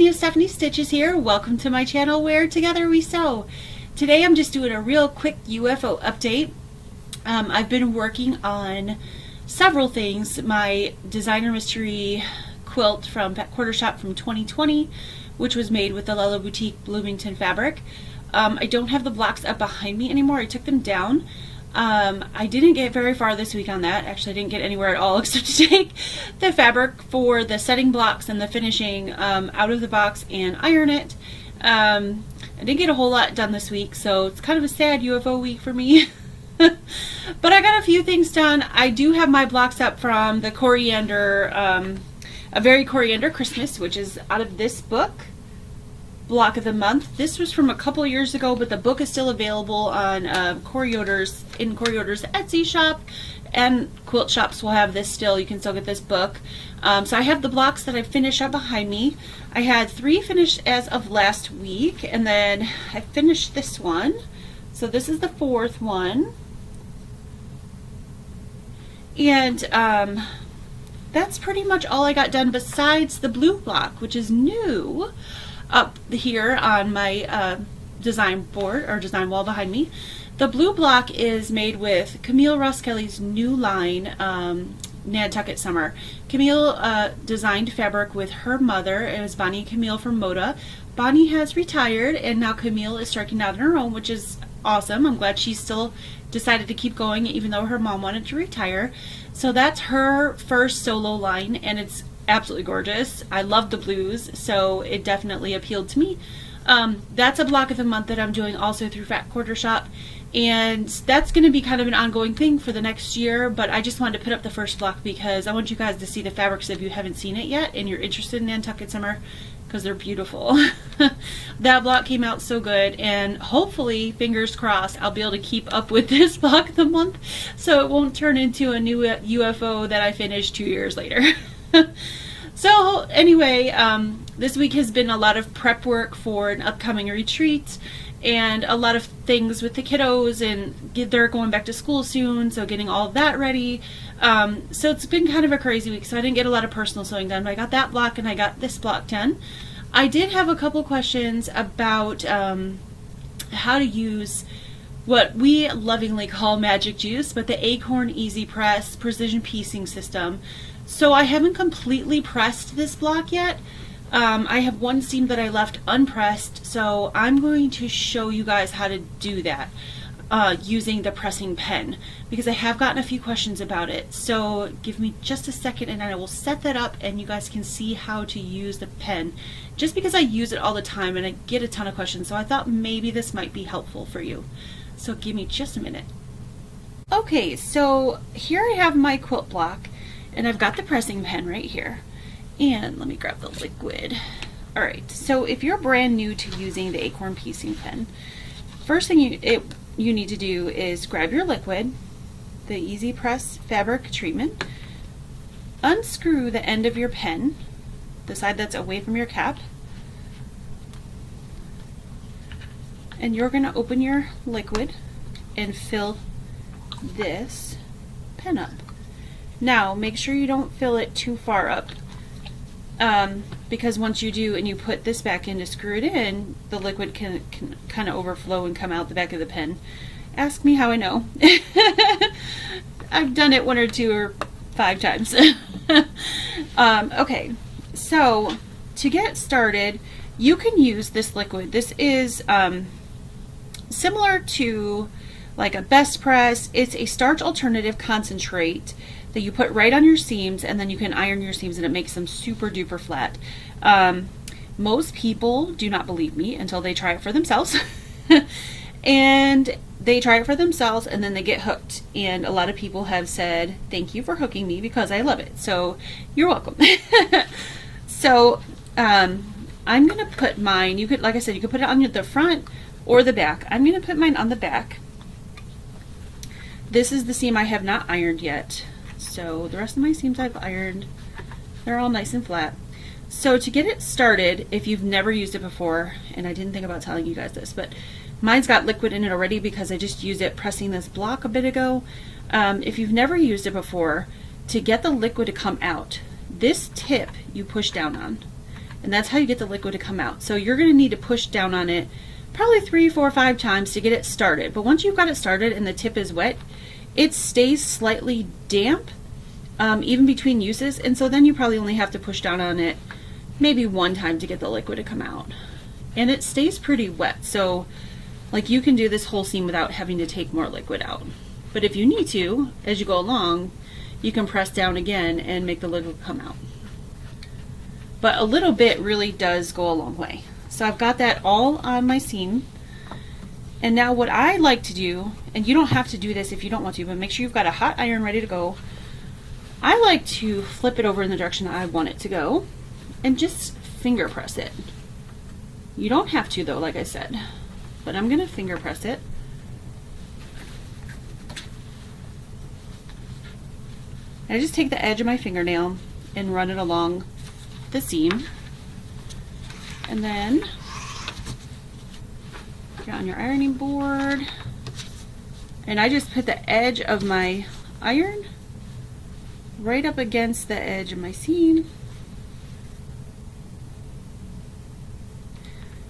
Sonia Stephanie Stitches here. Welcome to my channel where together we sew. Today I'm just doing a real quick UFO update. I've been working on several things. My designer mystery quilt from Pet Quarter Shop from 2020, which was made with the Lella Boutique Bloomington fabric. I don't have the blocks up behind me anymore. I took them down. I didn't get very far this week on that. Actually, I didn't get anywhere at all except to take the fabric for the setting blocks and the finishing out of the box and iron it. I didn't get a whole lot done this week, so it's kind of a sad UFO week for me. But I got a few things done. I do have my blocks up from the Coriander, A Very Coriander Christmas, which is out of this book. Block of the month. This was from a couple years ago, but the book is still available on Coriader's Etsy shop, and quilt shops will have this still. You can still get this book. So I have the blocks that I finished up behind me. I had 3 finished as of last week, and then I finished this one. So this is the 4th one, and that's pretty much all I got done besides the blue block, which is new up here on my design board or design wall behind me. The blue block is made with Camille Ross Kelly's new line, Nantucket Summer. Camille designed fabric with her mother. It was Bonnie and Camille from Moda. Bonnie has retired, and now Camille is striking out on her own, which is awesome. I'm glad she still decided to keep going even though her mom wanted to retire. So that's her first solo line, and it's absolutely gorgeous. I love the blues, so it definitely appealed to me. That's a block of the month that I'm doing also through Fat Quarter Shop, and that's going to be kind of an ongoing thing for the next year, but I just wanted to put up the first block because I want you guys to see the fabrics if you haven't seen it yet and you're interested in Nantucket Summer, because they're beautiful. That block came out so good, and hopefully, fingers crossed, I'll be able to keep up with this block of the month so it won't turn into a new UFO that I finished 2 years later. So anyway, this week has been a lot of prep work for an upcoming retreat and a lot of things with the kiddos, and they're going back to school soon, so getting all of that ready. So it's been kind of a crazy week, so I didn't get a lot of personal sewing done, but I got that block and I got this block done. I did have a couple questions about how to use what we lovingly call magic juice, but the Acorn Easy Press precision piecing system. So I haven't completely pressed this block yet. I have one seam that I left unpressed, so I'm going to show you guys how to do that using the pressing pen, because I have gotten a few questions about it. So give me just a second and I will set that up and you guys can see how to use the pen, just because I use it all the time and I get a ton of questions, so I thought maybe this might be helpful for you. So give me just a minute. Okay, so here I have my quilt block, and I've got the pressing pen right here. And let me grab the liquid. Alright, so if you're brand new to using the Acorn piecing pen, first thing you need to do is grab your liquid, the Easy Press fabric treatment, unscrew the end of your pen, the side that's away from your cap, and you're going to open your liquid and fill this pen up. Now, make sure you don't fill it too far up, because once you do and you put this back in to screw it in, the liquid can kind of overflow and come out the back of the pen. Ask me how I know. I've done it 1 or 2 or 5 times. Okay, so to get started, you can use this liquid. This is similar to like a Best Press. It's a starch alternative concentrate that you put right on your seams, and then you can iron your seams and it makes them super duper flat. Most people do not believe me until they try it for themselves. And they try it for themselves and then they get hooked, and a lot of people have said thank you for hooking me because I love it, so you're welcome. So I'm gonna put mine, you could, like I said, you could put it on the front or the back. I'm gonna put mine on the back. This is the seam I have not ironed yet. So the rest of my seams I've ironed. They're all nice and flat. So to get it started, if you've never used it before, and I didn't think about telling you guys this, but mine's got liquid in it already because I just used it pressing this block a bit ago. If you've never used it before, to get the liquid to come out, this tip you push down on, and that's how you get the liquid to come out. So you're going to need to push down on it probably 3, 4, 5 times to get it started. But once you've got it started and the tip is wet, it stays slightly damp even between uses, and so then you probably only have to push down on it maybe 1 time to get the liquid to come out. And it stays pretty wet, so like you can do this whole seam without having to take more liquid out. But if you need to, as you go along, you can press down again and make the liquid come out. But a little bit really does go a long way. So I've got that all on my seam. And now what I like to do, and you don't have to do this if you don't want to, but make sure you've got a hot iron ready to go. I like to flip it over in the direction I want it to go and just finger press it. You don't have to though, like I said, but I'm gonna finger press it. I just take the edge of my fingernail and run it along the seam, and then get on your ironing board, and I just put the edge of my iron right up against the edge of my seam,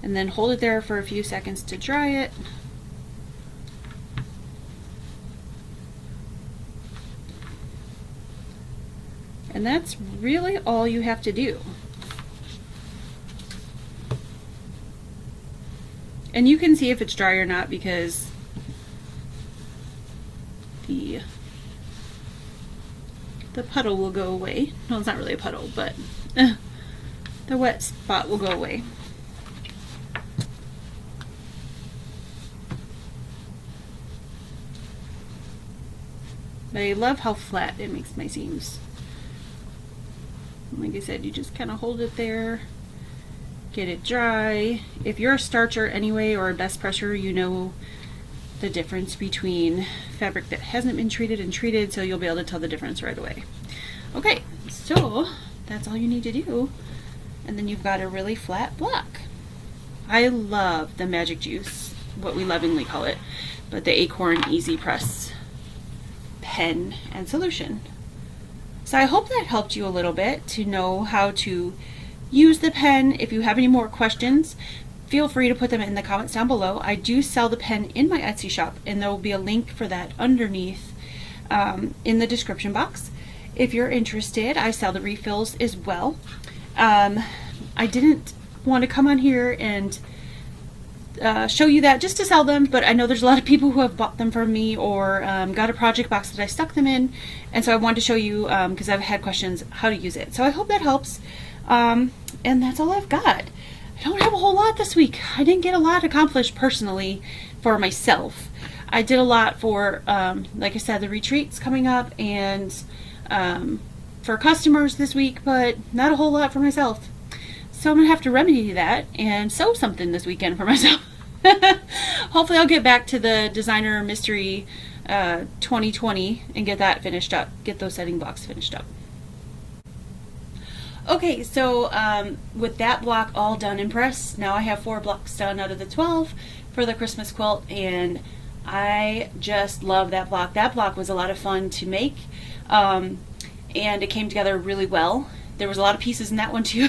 and then hold it there for a few seconds to dry it. And that's really all you have to do. And you can see if it's dry or not because the puddle will go away. No, it's not really a puddle, but the wet spot will go away. But I love how flat it makes my seams. Like I said, you just kind of hold it there, get it dry. If you're a starcher anyway or a best presser, you know the difference between fabric that hasn't been treated and treated, so you'll be able to tell the difference right away. Okay, so that's all you need to do, and then you've got a really flat block. I love the Magic Juice, what we lovingly call it, but the Acorn Easy Press pen and solution. So I hope that helped you a little bit to know how to use the pen. If you have any more questions, feel free to put them in the comments down below. I do sell the pen in my Etsy shop, and there will be a link for that underneath in the description box. If you're interested, I sell the refills as well. I didn't want to come on here and show you that just to sell them, but I know there's a lot of people who have bought them from me or got a project box that I stuck them in, and so I wanted to show you because I've had questions how to use it. So I hope that helps, and that's all I've got. I don't have a whole lot this week. I didn't get a lot accomplished personally for myself. I did a lot for, like I said, the retreats coming up and for customers this week, but not a whole lot for myself. So I'm going to have to remedy that and sew something this weekend for myself. Hopefully I'll get back to the Designer Mystery 2020 and get that finished up. Get those setting blocks finished up. Okay, so with that block all done and pressed, now I have 4 blocks done out of the 12 for the Christmas quilt, and I just love that block. That block was a lot of fun to make, and it came together really well. There was a lot of pieces in that one too.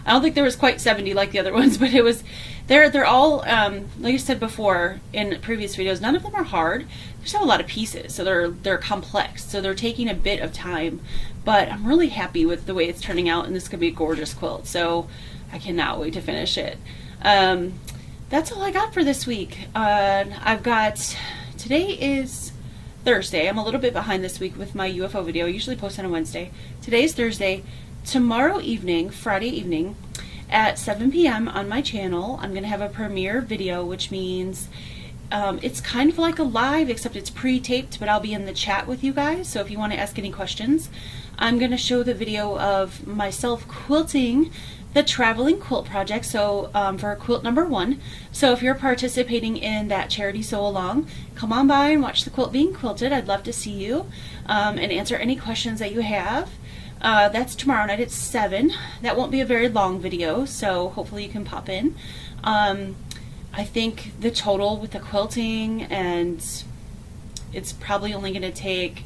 I don't think there was quite 70 like the other ones, but it was, they're all, like I said before in previous videos, none of them are hard. They just have a lot of pieces, so they're complex, so they're taking a bit of time, but I'm really happy with the way it's turning out, and this could be a gorgeous quilt, so I cannot wait to finish it. That's all I got for this week. Today is Thursday. I'm a little bit behind this week with my UFO video. I usually post on a Wednesday. Today is Thursday. Tomorrow evening, Friday evening, at 7 p.m. on my channel, I'm going to have a premiere video, which means it's kind of like a live, except it's pre-taped, but I'll be in the chat with you guys, so if you want to ask any questions. I'm going to show the video of myself quilting the traveling quilt project, so for quilt number 1. So if you're participating in that charity sew along, come on by and watch the quilt being quilted. I'd love to see you and answer any questions that you have. That's tomorrow night at 7. That won't be a very long video, so hopefully you can pop in. I think the total with the quilting, and it's probably only going to take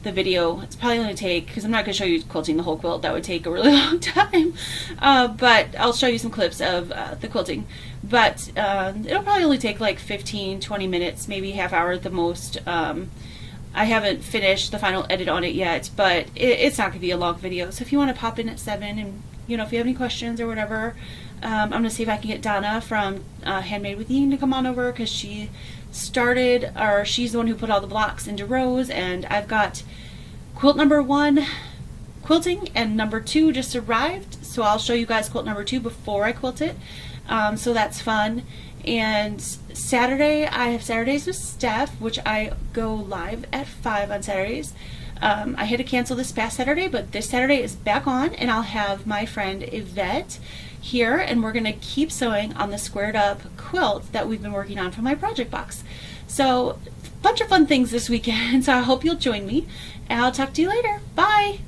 the video. It's probably going to take, because I'm not going to show you quilting the whole quilt, that would take a really long time, but I'll show you some clips of the quilting. But it'll probably only take like 15-20 minutes, maybe half hour at the most. I haven't finished the final edit on it yet, but it's not going to be a long video. So if you want to pop in at 7 and, you know, if you have any questions or whatever, I'm going to see if I can get Donna from Handmade with Ying to come on over, because she started, or she's the one who put all the blocks into rows, and I've got quilt number 1 quilting and number 2 just arrived. So I'll show you guys quilt number 2 before I quilt it. So that's fun. And Saturday, I have Saturdays with Steph, which I go live at 5 on Saturdays. I had to cancel this past Saturday, but this Saturday is back on, and I'll have my friend Yvette here, and we're going to keep sewing on the squared up quilt that we've been working on for my project box. So, bunch of fun things this weekend, so I hope you'll join me, and I'll talk to you later. Bye!